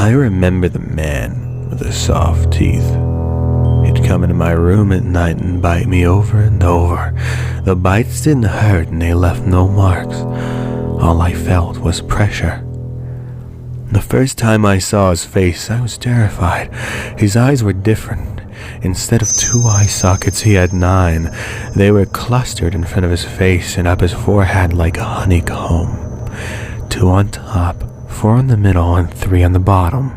I remember the man with the soft teeth. He'd come into my room at night and bite me over and over. The bites didn't hurt and they left no marks. All I felt was pressure. The first time I saw his face, I was terrified. His eyes were different. Instead of 2 eye sockets, he had 9. They were clustered in front of his face and up his forehead like a honeycomb. 2 on top, 4 in the middle, and 3 on the bottom.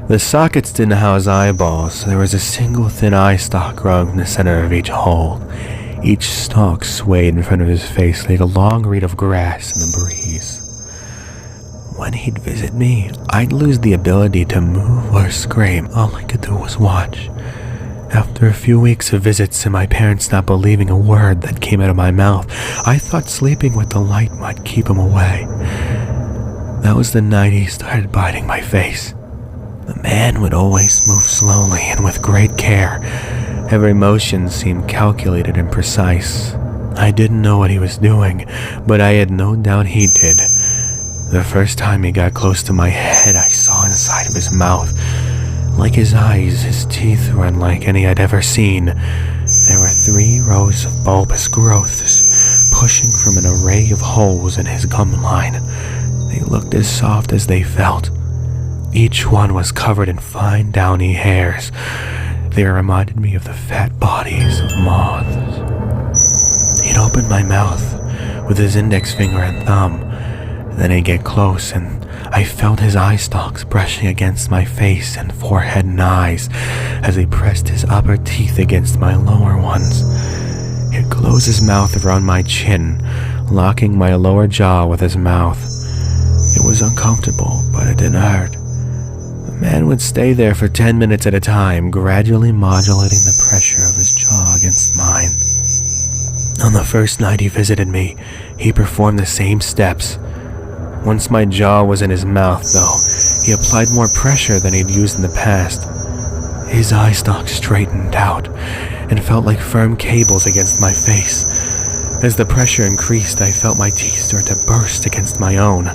The sockets didn't house eyeballs. There was a single thin eye stalk growing from the center of each hole. Each stalk swayed in front of his face like a long reed of grass in the breeze. When he'd visit me, I'd lose the ability to move or scream. All I could do was watch. After a few weeks of visits and my parents not believing a word that came out of my mouth, I thought sleeping with the light might keep him away. That was the night he started biting my face. The man would always move slowly and with great care. Every motion seemed calculated and precise. I didn't know what he was doing, but I had no doubt he did. The first time he got close to my head, I saw inside of his mouth. Like his eyes, his teeth were unlike any I'd ever seen. There were 3 rows of bulbous growths, pushing from an array of holes in his gum line. They looked as soft as they felt. Each one was covered in fine, downy hairs. They reminded me of the fat bodies of moths. He'd open my mouth with his index finger and thumb. Then he'd get close, and I felt his eye stalks brushing against my face and forehead and eyes as he pressed his upper teeth against my lower ones. He'd close his mouth around my chin, locking my lower jaw with his mouth. It was uncomfortable, but it didn't hurt. The man would stay there for 10 minutes at a time, gradually modulating the pressure of his jaw against mine. On the first night he visited me, he performed the same steps. Once my jaw was in his mouth, though, he applied more pressure than he'd used in the past. His eye stalks straightened out and felt like firm cables against my face. As the pressure increased, I felt my teeth start to burst against my own.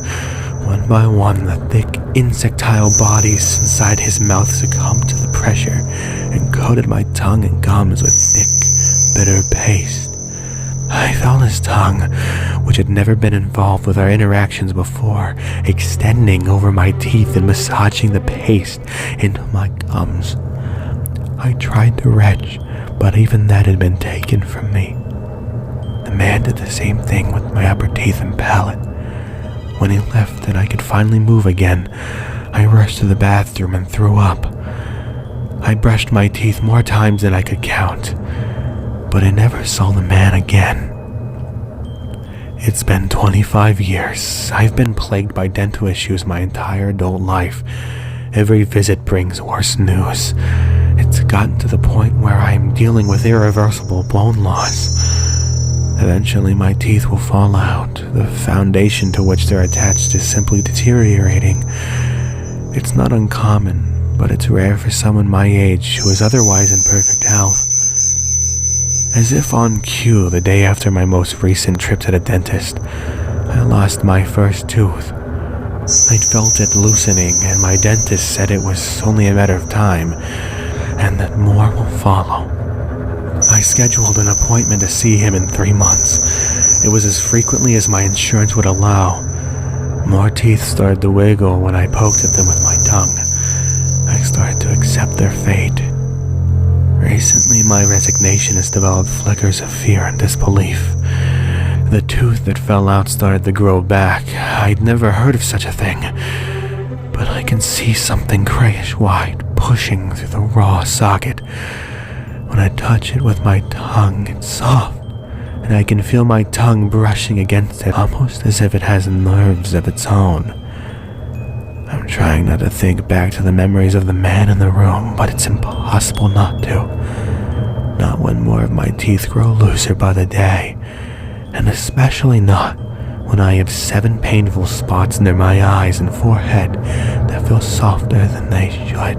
One by one, the thick, insectile bodies inside his mouth succumbed to the pressure and coated my tongue and gums with thick, bitter paste. I felt his tongue, which had never been involved with our interactions before, extending over my teeth and massaging the paste into my gums. I tried to retch, but even that had been taken from me. The man did the same thing with my upper teeth and palate. When he left and I could finally move again, I rushed to the bathroom and threw up. I brushed my teeth more times than I could count, but I never saw the man again. It's been 25 years. I've been plagued by dental issues my entire adult life. Every visit brings worse news. It's gotten to the point where I'm dealing with irreversible bone loss. Eventually my teeth will fall out. The foundation to which they're attached is simply deteriorating. It's not uncommon, but it's rare for someone my age who is otherwise in perfect health. As if on cue, the day after my most recent trip to the dentist, I lost my first tooth. I'd felt it loosening, and my dentist said it was only a matter of time, and that more will follow. I scheduled an appointment to see him in 3 months. It was as frequently as my insurance would allow. More teeth started to wiggle when I poked at them with my tongue. I started to accept their fate. Recently, my resignation has developed flickers of fear and disbelief. The tooth that fell out started to grow back. I'd never heard of such a thing. But I can see something grayish-white pushing through the raw socket. When I touch it with my tongue, it's soft, and I can feel my tongue brushing against it, almost as if it has nerves of its own. I'm trying not to think back to the memories of the man in the room, but it's impossible not to. Not when more of my teeth grow looser by the day, and especially not when I have 7 painful spots near my eyes and forehead that feel softer than they should.